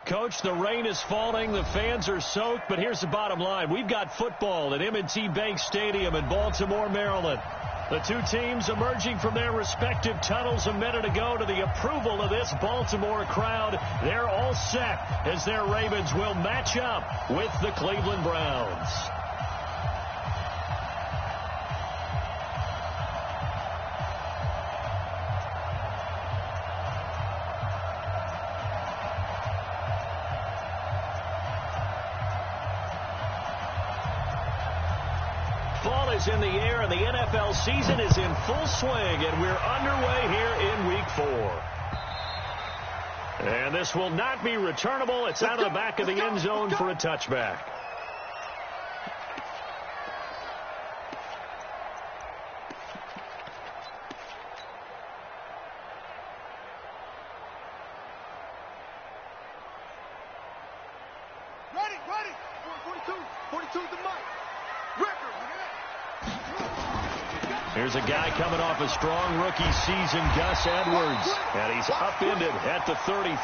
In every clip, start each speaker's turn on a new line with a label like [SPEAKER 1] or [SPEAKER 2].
[SPEAKER 1] Coach, the rain is falling, the fans are soaked, but here's the bottom line. We've got football at M&T Bank Stadium in Baltimore, Maryland. The two teams emerging from their respective tunnels a minute ago to the approval of this Baltimore crowd. They're all set as their Ravens will match up with the Cleveland Browns. Fall is in the air, and the NFL season is in full swing, and we're underway here in Week 4. And this will not be returnable. It's out of the back of the end zone for a touchback.
[SPEAKER 2] Ready. 42 the mic.
[SPEAKER 1] Here's a guy coming off a strong rookie season, Gus Edwards. And he's upended at the 33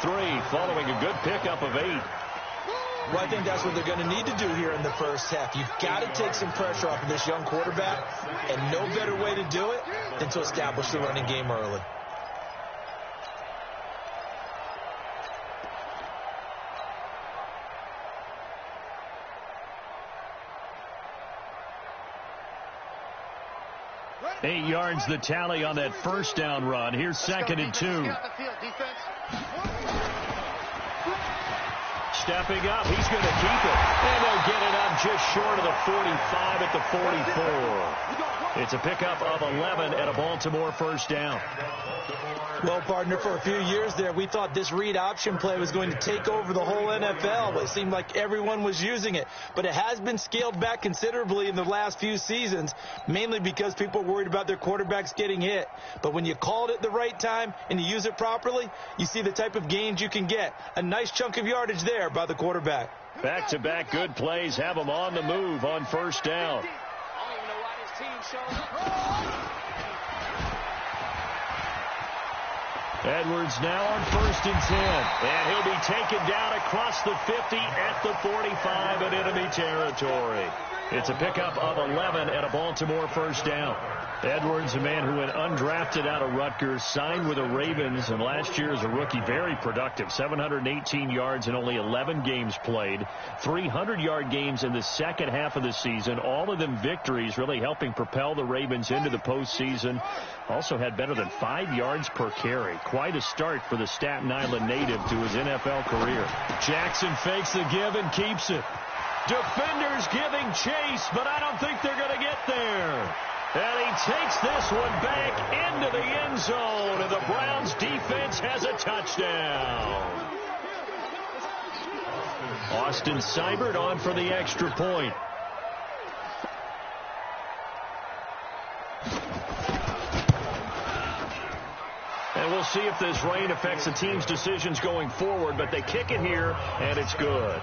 [SPEAKER 1] following a good pickup of 8.
[SPEAKER 3] Well, I think that's what they're going to need to do here in the first half. You've got to take some pressure off of this young quarterback, and no better way to do it than to establish the running game early.
[SPEAKER 1] Eight yards the tally on that first down run. Here's second and 2. Stepping up, he's going to keep it. And they'll get it up just short of the 45 at the 44. It's a pickup of 11 and a Baltimore first down.
[SPEAKER 3] Well, partner, for a few years there, we thought this read option play was going to take over the whole NFL. It seemed like everyone was using it. But it has been scaled back considerably in the last few seasons, mainly because people are worried about their quarterbacks getting hit. But when you call it at the right time and you use it properly, you see the type of gains you can get. A nice chunk of yardage there by the quarterback.
[SPEAKER 1] Back-to-back good plays have them on the move on first down. Edwards now on first and 10. And he'll be taken down across the 50 at the 45 in enemy territory. It's a pickup of 11 and a Baltimore first down. Edwards, a man who went undrafted out of Rutgers, signed with the Ravens, and last year as a rookie, very productive. 718 yards in only 11 games played. 300-yard games in the second half of the season. All of them victories, really helping propel the Ravens into the postseason. Also had better than 5 yards per carry. Quite a start for the Staten Island native to his NFL career. Jackson fakes the give and keeps it. Defenders giving chase, but I don't think they're going to get there. And he takes this one back into the end zone, and the Browns defense has a touchdown. Austin Seibert on for the extra point. And we'll see if this rain affects the team's decisions going forward, but they kick it here, and it's good.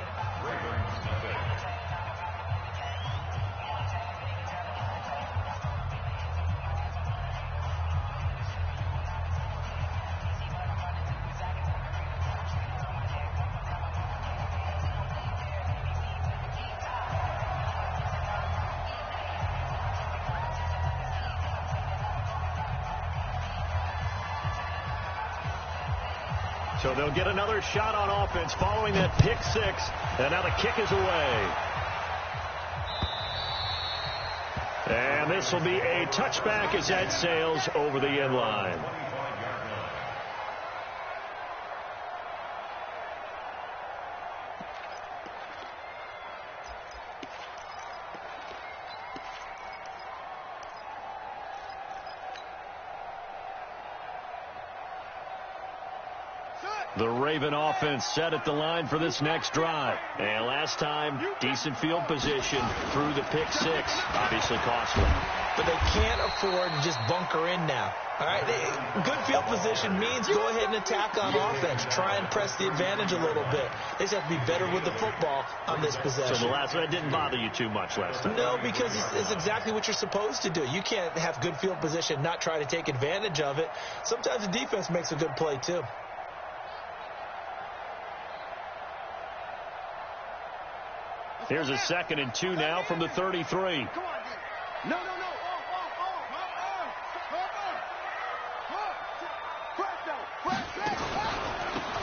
[SPEAKER 1] So they'll get another shot on offense following that pick six. And now the kick is away. And this will be a touchback as that sails over the end line. The Raven offense set at the line for this next drive. And last time, decent field position through the pick six. Obviously costly.
[SPEAKER 3] But they can't afford to just bunker in now. All right, good field position means go ahead and attack on offense. Try and press the advantage a little bit. They just have to be better with the football on this possession.
[SPEAKER 1] So the last one didn't bother you too much last time?
[SPEAKER 3] No, because it's exactly what you're supposed to do. You can't have good field position, not try to take advantage of it. Sometimes the defense makes a good play, too.
[SPEAKER 1] Here's a 2nd and 2 now from the 33.
[SPEAKER 2] No.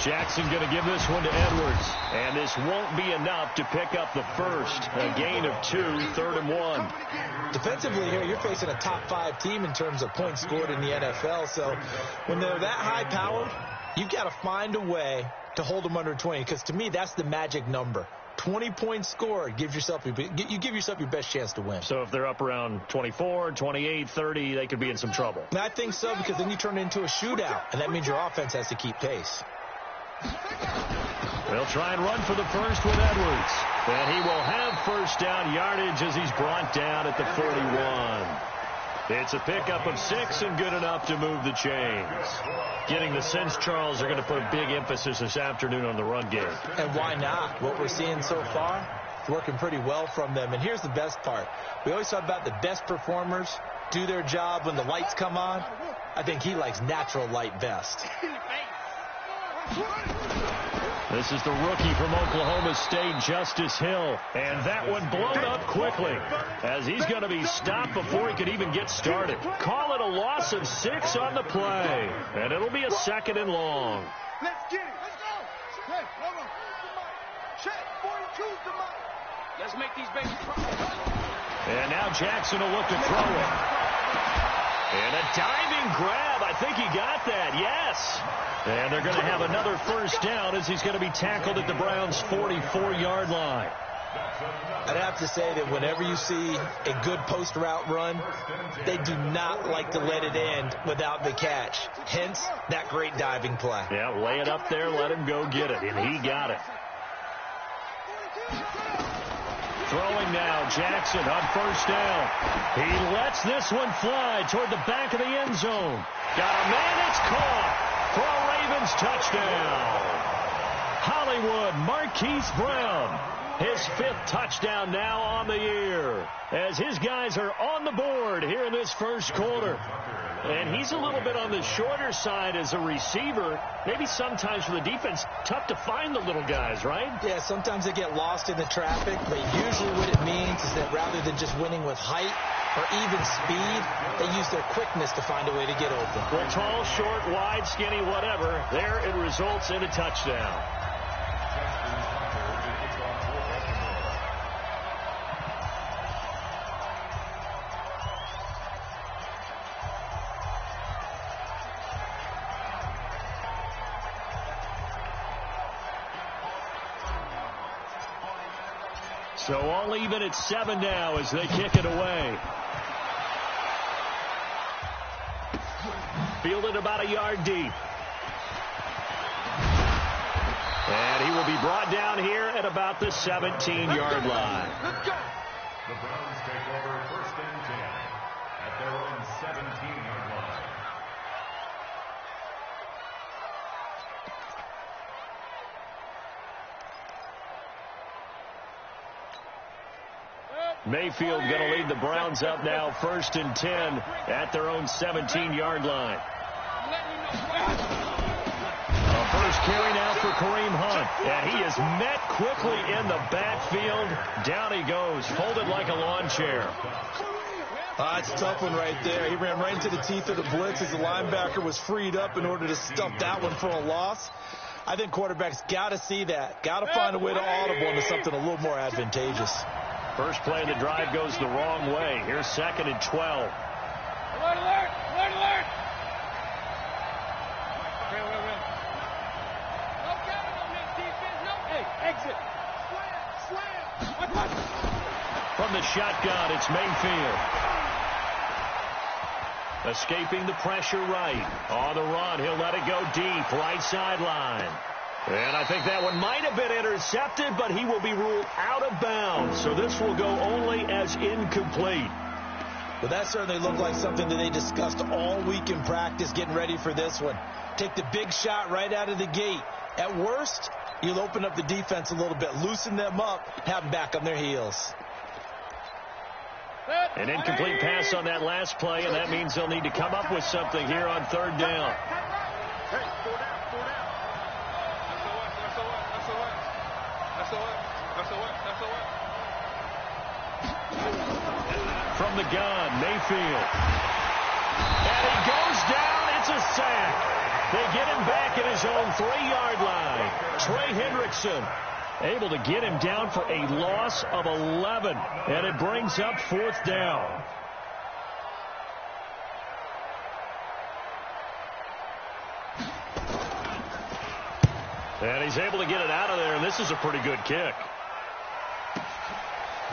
[SPEAKER 1] Jackson going to give this one to Edwards. And this won't be enough to pick up the first. A gain of 2, 3rd and 1.
[SPEAKER 3] Defensively here, you're facing a top 5 team in terms of points scored in the NFL. So when they're that high-powered, you've got to find a way to hold them under 20. Because to me, that's the magic number. 20 points scored, you give yourself your best chance to win.
[SPEAKER 1] So if they're up around 24, 28, 30, they could be in some trouble.
[SPEAKER 3] And I think so, because then you turn it into a shootout, and that means your offense has to keep pace.
[SPEAKER 1] They'll try and run for the first with Edwards. And he will have first down yardage as he's brought down at the 41. It's a pickup of 6 and good enough to move the chains. Getting the sense, Charles, are going to put a big emphasis this afternoon on the run game.
[SPEAKER 3] And why not? What we're seeing so far, it's working pretty well from them. And here's the best part. We always talk about the best performers do their job when the lights come on. I think he likes natural light best.
[SPEAKER 1] This is the rookie from Oklahoma State, Justice Hill. And that one blown up quickly as he's going to be stopped before he could even get started. Call it a loss of 6 on the play. And it'll be a 2nd and long.
[SPEAKER 2] Let's get it. Let's go. Hey, hold on. Check. 42's the mark. Let's make these babies try.
[SPEAKER 1] And now Jackson will look to throw it. And a diving grab. I think he got that. Yes. And they're going to have another first down as he's going to be tackled at the Browns' 44-yard line.
[SPEAKER 3] I'd have to say that whenever you see a good post route run, they do not like to let it end without the catch. Hence, that great diving play.
[SPEAKER 1] Yeah, lay it up there, let him go get it, and he got it. Throwing now, Jackson on first down. He lets this one fly toward the back of the end zone. Got a man, it's caught for a Ravens touchdown. Hollywood Marquise Brown, his 5th touchdown now on the year, as his guys are on the board here in this first quarter. And he's a little bit on the shorter side as a receiver. Maybe sometimes for the defense, tough to find the little guys, right?
[SPEAKER 3] Yeah, sometimes they get lost in the traffic, but usually what it means is that rather than just winning with height or even speed, they use their quickness to find a way to get open.
[SPEAKER 1] Well, tall, short, wide, skinny, whatever, there it results in a touchdown. So all even at 7 now as they kick it away. Fielded about a yard deep. And he will be brought down here at about the 17-yard line.
[SPEAKER 2] Let's go.
[SPEAKER 4] The Browns take over 1st and 10 at their own 17-yard line.
[SPEAKER 1] Mayfield going to lead the Browns up now 1st and 10 at their own 17-yard line. A first carry now for Kareem Hunt. And he is met quickly in the backfield. Down he goes, folded like a lawn chair.
[SPEAKER 3] It's a tough one right there. He ran right into the teeth of the blitz as the linebacker was freed up in order to stuff that one for a loss. I think quarterbacks got to see that. Got to find a way to audible into something a little more advantageous.
[SPEAKER 1] First play of the drive goes the wrong way. Here's 2nd and 12.
[SPEAKER 2] Alert, alert, alert, alert. No counting on this defense. No. Hey, exit. Slam.
[SPEAKER 1] From the shotgun, it's Mayfield. Escaping the pressure right. On the run, he'll let it go deep, right sideline. And I think that one might have been intercepted, but he will be ruled out of bounds. So this will go only as incomplete.
[SPEAKER 3] Well, that certainly looked like something that they discussed all week in practice getting ready for this one. Take the big shot right out of the gate. At worst, you'll open up the defense a little bit, loosen them up, have them back on their heels.
[SPEAKER 1] An incomplete pass on that last play, and that means they'll need to come up with something here on 3rd down.
[SPEAKER 2] Hey, 4 down, 4 down. That's a what? That's a what? That's a what? That's a what? That's a what?
[SPEAKER 1] from the gun. Mayfield. And he goes down. It's a sack. They get him back at his own 3-yard line. Trey Hendrickson able to get him down for a loss of 11. And it brings up 4th down. And he's able to get it out of there, and this is a pretty good kick.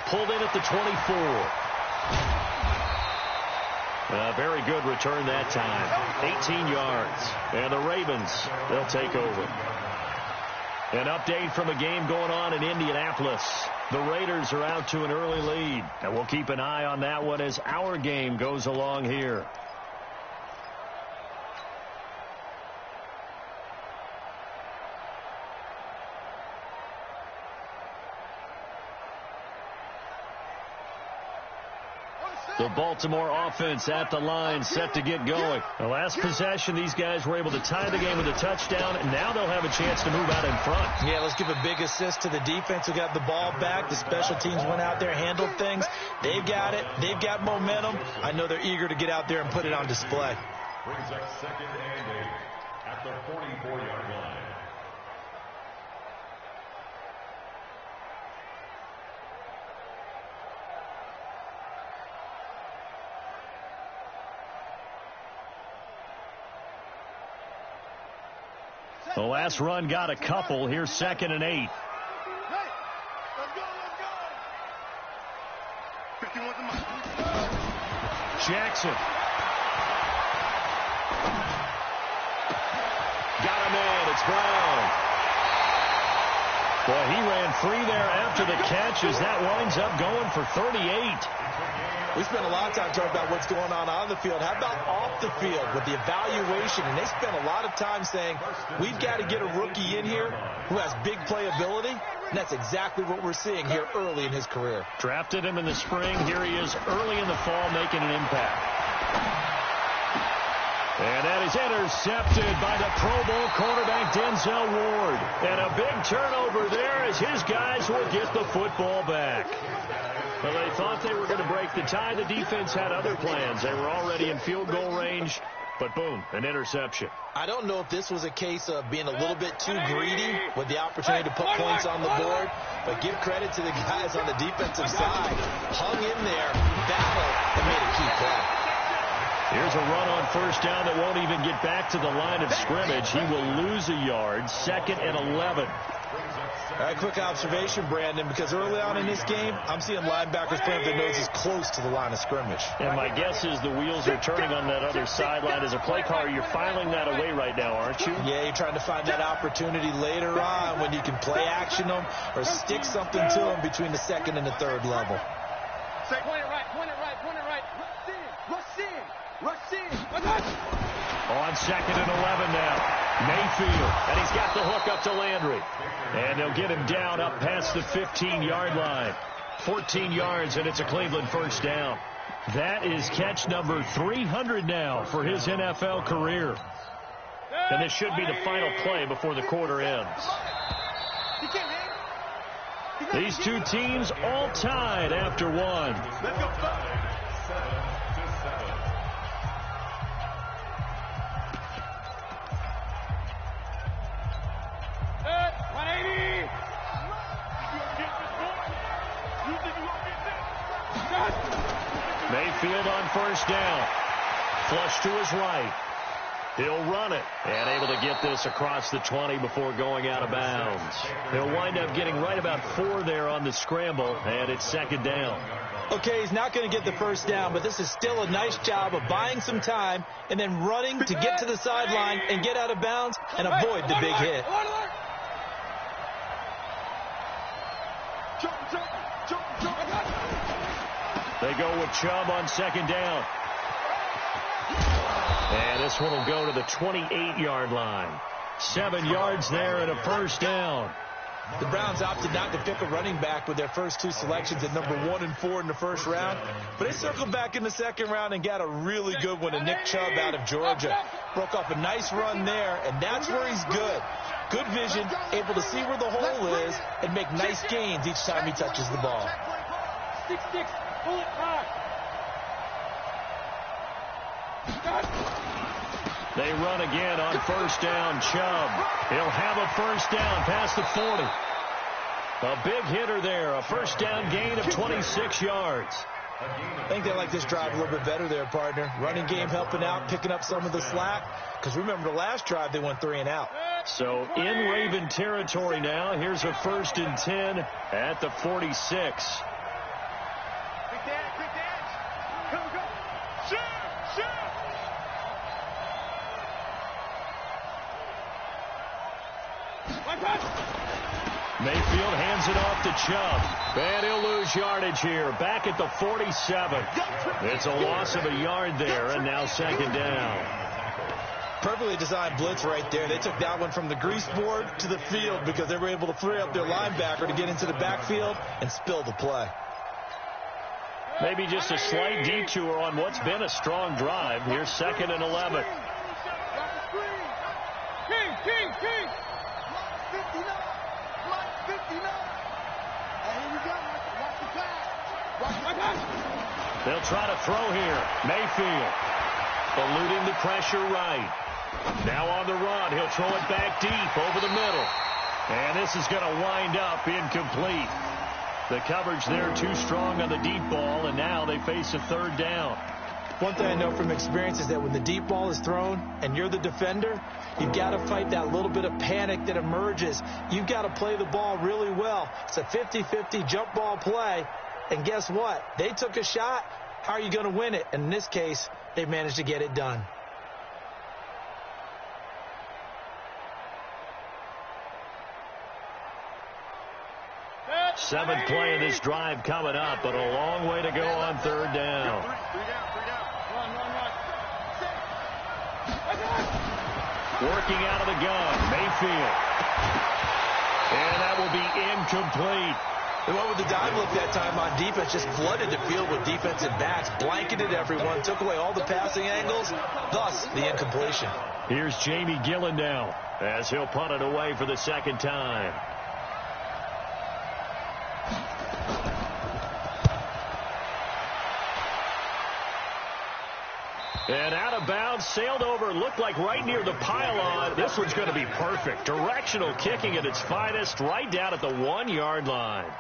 [SPEAKER 1] Pulled in at the 24. Very good return that time. 18 yards. And the Ravens, they'll take over. An update from a game going on in Indianapolis. The Raiders are out to an early lead. And we'll keep an eye on that one as our game goes along here. The Baltimore offense at the line, set to get going. The last possession, these guys were able to tie the game with a touchdown, and now they'll have a chance to move out in front.
[SPEAKER 3] Yeah, let's give a big assist to the defense who got the ball back. The special teams went out there, handled things. They've got it. They've got momentum. I know they're eager to get out there and put it on display.
[SPEAKER 4] Brings up 2nd and 8 at the 44-yard line.
[SPEAKER 1] The last run got a couple. Here's 2nd and 8.
[SPEAKER 2] Hey, let's go, let's go. 51 to Mike.
[SPEAKER 1] Jackson. Got him in. It's Brown. Boy, he ran free there after the catch as that winds up going for 38.
[SPEAKER 3] We spent a lot of time talking about what's going on the field. How about off the field with the evaluation? And they spent a lot of time saying, we've got to get a rookie in here who has big playability. And that's exactly what we're seeing here early in his career.
[SPEAKER 1] Drafted him in the spring. Here he is early in the fall making an impact. And that is intercepted by the Pro Bowl cornerback Denzel Ward. And a big turnover there as his guys will get the football back. Well, they thought they were going to break the tie. The defense had other plans. They were already in field goal range, but boom, an interception.
[SPEAKER 3] I don't know if this was a case of being a little bit too greedy with the opportunity to put points on the board, but give credit to the guys on the defensive side. Hung in there, battled, and made a key play.
[SPEAKER 1] Here's a run on 1st down that won't even get back to the line of scrimmage. He will lose a yard. 2nd and 11.
[SPEAKER 3] All right, quick observation, Brandon, because early on in this game, I'm seeing linebackers playing with their noses close to the line of scrimmage.
[SPEAKER 1] And my guess is the wheels are turning on that other sideline. As a play caller, you're filing that away right now, aren't you?
[SPEAKER 3] Yeah, you're trying to find that opportunity later on when you can play action them or stick something to them between the 2nd and the 3rd level.
[SPEAKER 2] Say, point it right, point it right, point it right. Rush in, rush in, rush in.
[SPEAKER 1] On 2nd and 11 now. Mayfield, and he's got the hook up to Landry. And they'll get him down up past the 15-yard line. 14 yards, and it's a Cleveland 1st down. That is catch number 300 now for his NFL career. And this should be the final play before the quarter ends. These two teams all tied after one.
[SPEAKER 2] Let's go.
[SPEAKER 4] 7-7.
[SPEAKER 1] Mayfield on 1st down. Flush to his right. He'll run it. And able to get this across the 20 before going out of bounds. He'll wind up getting right about 4 there on the scramble. And it's 2nd down.
[SPEAKER 3] Okay, he's not going to get the 1st down, but this is still a nice job of buying some time and then running to get to the sideline and get out of bounds and avoid the big hit.
[SPEAKER 1] They go with Chubb on 2nd down. And this one will go to the 28-yard line. 7 yards there and a 1st down.
[SPEAKER 3] The Browns opted not to pick a running back with their first 2 selections at number 1 and 4 in the 1st round. But they circled back in the 2nd round and got a really good one, Nick Chubb out of Georgia. Broke off a nice run there, and that's where he's good. Good vision, able to see where the hole is and make nice gains each time he touches the ball.
[SPEAKER 2] 6-6, pull it high.
[SPEAKER 1] They run again on first down. Chubb. He'll have a first down past the 40. A big hitter there. A first down gain of 26 yards.
[SPEAKER 3] I think they like this drive a little bit better there, partner. Running game helping out, picking up some of the slack. Because remember the last drive, they went 3 and out.
[SPEAKER 1] So in Raven territory now. Here's a 1st and 10 at the 46. Mayfield hands it off to Chubb. And he'll lose yardage here. Back at the 47. It's a loss of a yard there, and now 2nd down.
[SPEAKER 3] Perfectly designed blitz right there. They took that one from the grease board to the field because they were able to free up their linebacker to get into the backfield and spill the play.
[SPEAKER 1] Maybe just a slight detour on what's been a strong drive. Here's 2nd and 11.
[SPEAKER 2] King. 59. Mike 59. And here we go. Watch the pass. Watch the pass.
[SPEAKER 1] They'll try to throw here. Mayfield eluding the pressure right. Now on the run. He'll throw it back deep over the middle. And this is going to wind up incomplete. The coverage there too strong on the deep ball, and now they face a 3rd down.
[SPEAKER 3] One thing I know from experience is that when the deep ball is thrown and you're the defender, you've got to fight that little bit of panic that emerges. You've got to play the ball really well. It's a 50-50 jump ball play, and guess what? They took a shot. How are you going to win it? And in this case, they managed to get it done.
[SPEAKER 1] Seventh play of this drive coming up, but a long way to go on 3rd down. Working out of the gun, Mayfield. And that will be incomplete.
[SPEAKER 3] They went with the dive look that time on defense, just flooded the field with defensive backs, blanketed everyone, took away all the passing angles, thus the incompletion.
[SPEAKER 1] Here's Jamie Gillen now as he'll punt it away for the 2nd time. And out of bounds, sailed over, looked like right near the pylon. This one's going to be perfect. Directional kicking at its finest, right down at the 1-yard line.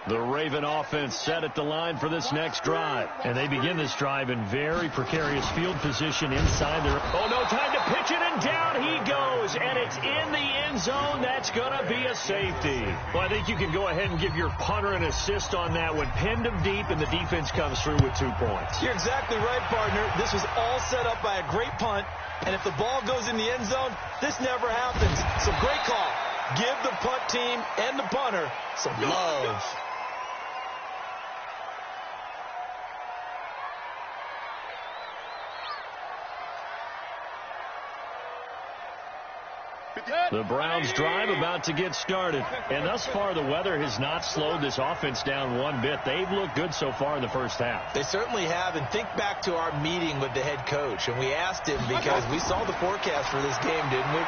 [SPEAKER 1] The Raven offense set at the line for this next drive. And they begin this drive in very precarious field position inside their... Oh, no time to pitch it, and down he goes. And it's in the end zone. That's going to be a safety. Well, I think you can go ahead and give your punter an assist on that one. Pinned him deep, and the defense comes through with 2 points.
[SPEAKER 3] You're exactly right, partner. This was all set up by a great punt. And if the ball goes in the end zone, this never happens. So great call. Give the punt team and the punter some love.
[SPEAKER 1] The Browns drive about to get started. And thus far, the weather has not slowed this offense down one bit. They've looked good so far in the first half.
[SPEAKER 3] They certainly have. And think back to our meeting with the head coach. And we asked him because we saw the forecast for this game, didn't we?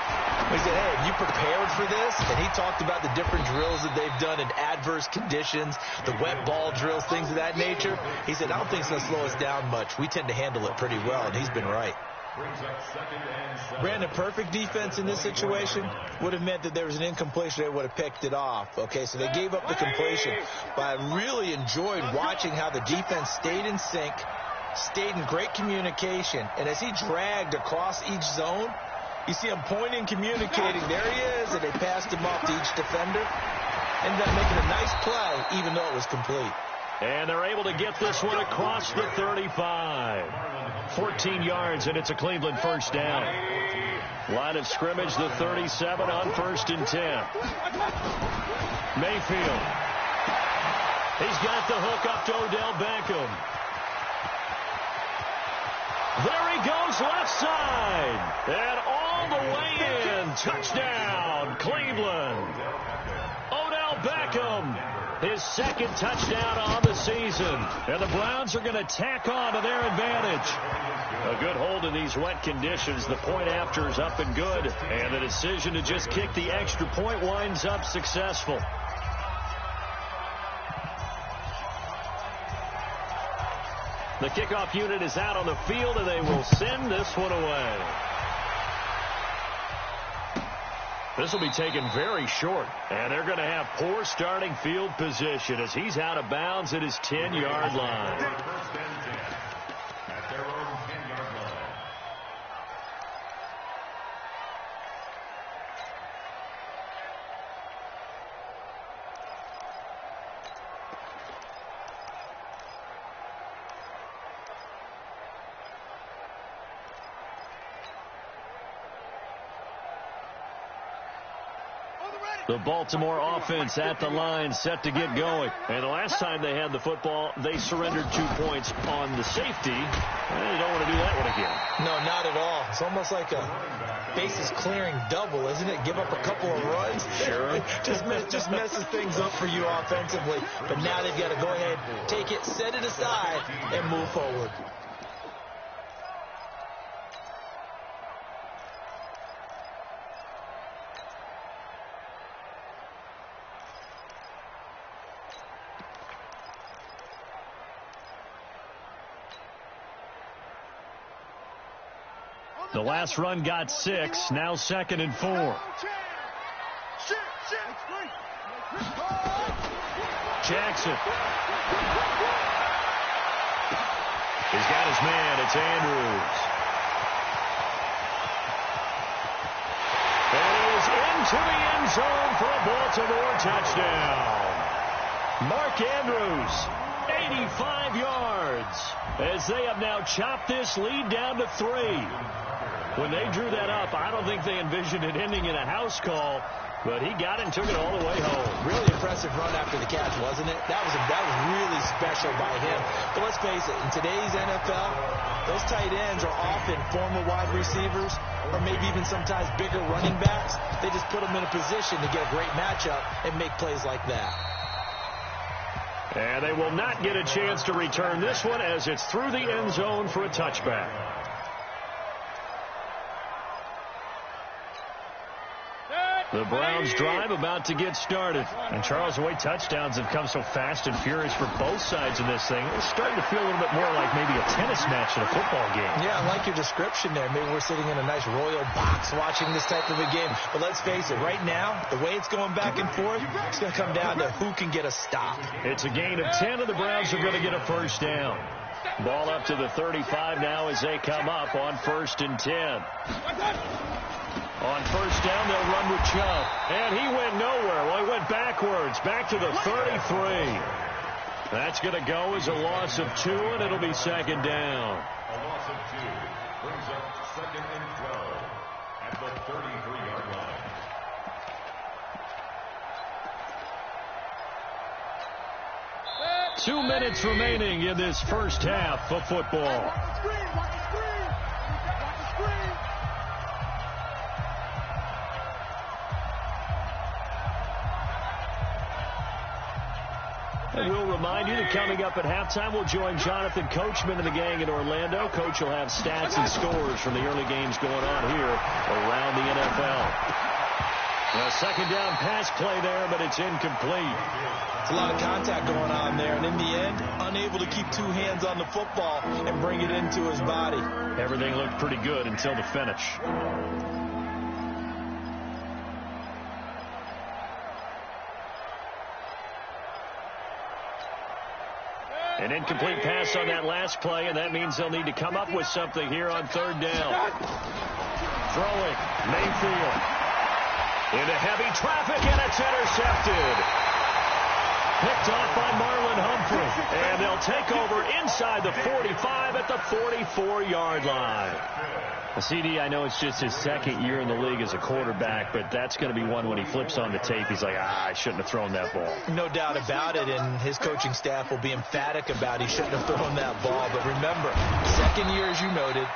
[SPEAKER 3] We said, hey, have you prepared for this? And he talked about the different drills that they've done in adverse conditions, the wet ball drills, things of that nature. He said, I don't think it's going to slow us down much. We tend to handle it pretty well, and he's been right. Brandon, perfect defense in this situation would have meant that there was an incompletion. They would have picked it off. Okay, so they gave up the completion. But I really enjoyed watching how the defense stayed in sync, stayed in great communication. And as he dragged across each zone, you see him pointing, communicating. There he is, and they passed him off to each defender. Ended up making a nice play, even though it was complete.
[SPEAKER 1] And they're able to get this one across the 35. 14 yards, and it's a Cleveland first down. Line of scrimmage, the 37 on 1st and 10. Mayfield. He's got the hook up to Odell Beckham. There he goes, left side. And all the way in. Touchdown, Cleveland. Odell Beckham. His 2nd touchdown on the season. And the Browns are going to tack on to their advantage. A good hold in these wet conditions. The point after is up and good. And the decision to just kick the extra point winds up successful. The kickoff unit is out on the field, and they will send this one away. This will be taken very short, and they're going to have poor starting field position as he's out of bounds at his 10-yard line.
[SPEAKER 4] First and 10 at their own 10-yard line.
[SPEAKER 1] The Baltimore offense at the line, set to get going. And the last time they had the football, they surrendered 2 points on the safety. And they don't want to do that one again.
[SPEAKER 3] No, not at all. It's almost like a bases clearing double, isn't it? Give up a couple of runs.
[SPEAKER 1] Sure.
[SPEAKER 3] just messes things up for you offensively. But now they've got to go ahead, take it, set it aside, and move forward.
[SPEAKER 1] The last run got 6, now 2nd and 4. Jackson. He's got his man. It's Andrews. And he is into the end zone for a Baltimore touchdown. Mark Andrews, 85 yards, as they have now chopped this lead down to 3. When they drew that up, I don't think they envisioned it ending in a house call, but he got it and took it all the way home.
[SPEAKER 3] Really impressive run after the catch, wasn't it? That was really special by him. But let's face it, in today's NFL, those tight ends are often former wide receivers or maybe even sometimes bigger running backs. They just put them in a position to get a great matchup and make plays like that.
[SPEAKER 1] And they will not get a chance to return this one as it's through the end zone for a touchback. The Browns drive about to get started. And Charles, the way touchdowns have come so fast and furious for both sides of this thing, it's starting to feel a little bit more like maybe a tennis match in a football game.
[SPEAKER 3] Yeah, I like your description there. Maybe we're sitting in a nice royal box watching this type of a game. But let's face it, right now, the way it's going back and forth, it's going to come down to who can get a stop.
[SPEAKER 1] It's a gain of 10, and the Browns are going to get a first down. Ball up to the 35 now as they come up on 1st and 10. On 1st down, they'll run with Chubb. And he went nowhere. Well, he went backwards, back to the 33. That's going to go as a loss of 2, and it'll be 2nd down.
[SPEAKER 4] A loss of 2 brings up 2nd and 12 at the 33-yard line.
[SPEAKER 1] Two minutes remaining in this first half of football. And we'll remind you that coming up at halftime, we'll join Jonathan Coachman and the gang in Orlando. Coach will have stats and scores from the early games going on here around the NFL. A 2nd down pass play there, but it's incomplete.
[SPEAKER 3] It's a lot of contact going on there, and in the end, unable to keep 2 hands on the football and bring it into his body.
[SPEAKER 1] Everything looked pretty good until the finish. An incomplete pass on that last play, and that means they'll need to come up with something here on 3rd down. Throwing, Mayfield. Into heavy traffic, and it's intercepted. Picked off by Marlon Humphrey. And they'll take over inside the 45 at the 44-yard line. CD, I know it's just his 2nd year in the league as a quarterback, but that's going to be one when he flips on the tape. He's like, I shouldn't have thrown that ball.
[SPEAKER 3] No doubt about it, and his coaching staff will be emphatic about he shouldn't have thrown that ball. But remember, 2nd year, as you noted,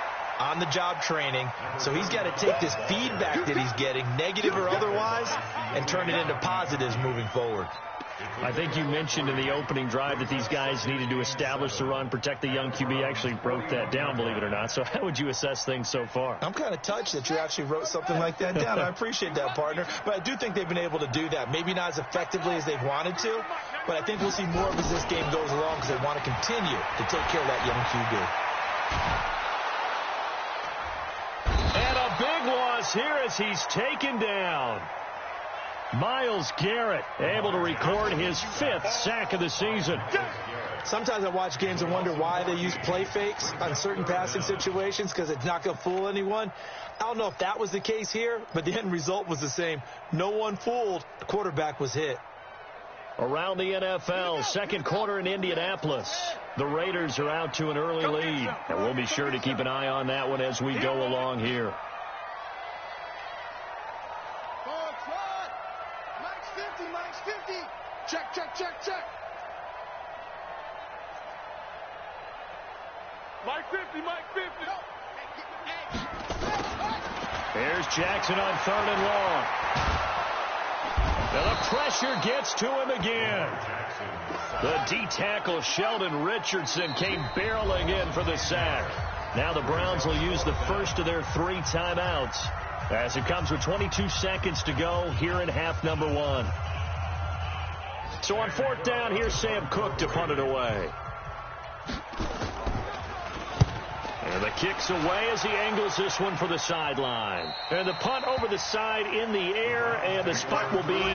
[SPEAKER 3] on-the-job training, so he's got to take this feedback that he's getting, negative or otherwise, and turn it into positives moving forward.
[SPEAKER 1] I think you mentioned in the opening drive that these guys needed to establish the run, protect the young QB. Actually wrote that down, believe it or not. So how would you assess things so far?
[SPEAKER 3] I'm kind of touched that you actually wrote something like that down. I appreciate that, partner. But I do think they've been able to do that. Maybe not as effectively as they've wanted to, but I think we'll see more of as this game goes along because they want to continue to take care of that young QB.
[SPEAKER 1] And a big loss here as he's taken down. Myles Garrett able to record his 5th sack of the season.
[SPEAKER 3] Sometimes I watch games and wonder why they use play fakes on certain passing situations because it's not going to fool anyone. I don't know if that was the case here, but the end result was the same. No one fooled. The quarterback was hit.
[SPEAKER 1] Around the NFL, second quarter in Indianapolis. The Raiders are out to an early lead, and we'll be sure to keep an eye on that one as we go along here.
[SPEAKER 2] Mike's 50. Check. Mike 50.
[SPEAKER 1] There's Jackson on 3rd and long. And the pressure gets to him again. The D-tackle Sheldon Richardson came barreling in for the sack. Now the Browns will use the first of their 3 timeouts as it comes with 22 seconds to go here in half number 1. So on 4th down, here's Sam Cook to punt it away. And the kick's away as he angles this one for the sideline. And the punt over the side in the air, and the spot will be